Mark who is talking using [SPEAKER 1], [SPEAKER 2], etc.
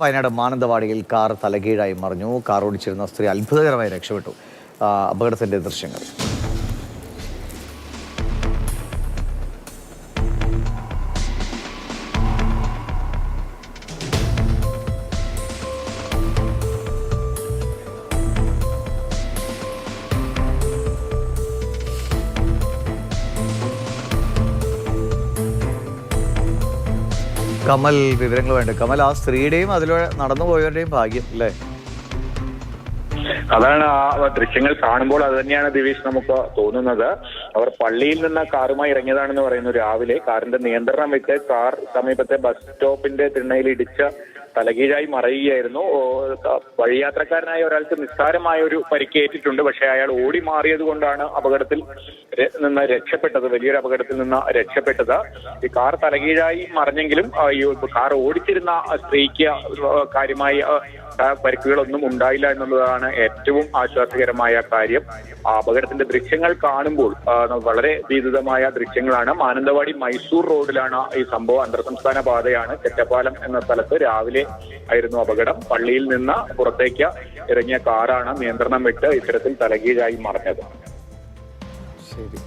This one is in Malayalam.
[SPEAKER 1] വയനാട് മാനന്തവാടിയിൽ കാർ തലകീഴായി മറിഞ്ഞു. കാർ ഓടിച്ചിരുന്ന സ്ത്രീ അത്ഭുതകരമായി രക്ഷപ്പെട്ടു. അപകടത്തിന്റെ ദൃശ്യങ്ങൾ. കമൽ, വിവരങ്ങൾ വേണ്ട. കമൽ, ആ സ്ത്രീയുടെയും അതിലൂടെ നടന്നു പോയവരുടെയും ഭാഗ്യം അല്ലേ?
[SPEAKER 2] അതാണ് ആ ദൃശ്യങ്ങൾ കാണുമ്പോൾ അത് തന്നെയാണ് ദിവേഷ് നമുക്ക് തോന്നുന്നത്. അവർ പള്ളിയിൽ നിന്ന് കാറുമായി ഇറങ്ങിയതാണെന്ന് പറയുന്നു. രാവിലെ കാറിന്റെ നിയന്ത്രണം വിട്ട് കാർ സമീപത്തെ ബസ് സ്റ്റോപ്പിന്റെ തിണ്ണയിൽ ഇടിച്ച് തലകീഴായി മറയുകയായിരുന്നു. വഴിയാത്രക്കാരനായ ഒരാൾക്ക് നിസ്സാരമായ ഒരു പരിക്കേറ്റിട്ടുണ്ട്. പക്ഷെ അയാൾ ഓടി മാറിയത് കൊണ്ടാണ് അപകടത്തിൽ നിന്ന് രക്ഷപ്പെട്ടത്, വലിയൊരു അപകടത്തിൽ നിന്ന് രക്ഷപ്പെട്ടത്. ഈ കാർ തലകീഴായി മറിഞ്ഞെങ്കിലും കാർ ഓടിച്ചിരുന്ന സ്ത്രീക്ക് കാര്യമായി പരിക്കുകളൊന്നും ഉണ്ടായില്ല എന്നുള്ളതാണ് ഏറ്റവും ആശ്വാസകരമായ കാര്യം. ആ അപകടത്തിന്റെ ദൃശ്യങ്ങൾ കാണുമ്പോൾ വളരെ ഭീതിതമായ ദൃശ്യങ്ങളാണ്. മാനന്തവാടി മൈസൂർ റോഡിലാണ് ഈ സംഭവം. അന്തർ സംസ്ഥാന പാതയാണ്. ചെറ്റപ്പാലം എന്ന സ്ഥലത്ത് രാവിലെ ആയിരുന്നു അപകടം. പള്ളിയിൽ നിന്ന് പുറത്തേക്ക് ഇറങ്ങിയ കാറാണ് നിയന്ത്രണം വിട്ട് ഇത്തരത്തിൽ തലകീഴായി മറിഞ്ഞത്.
[SPEAKER 1] ശരി.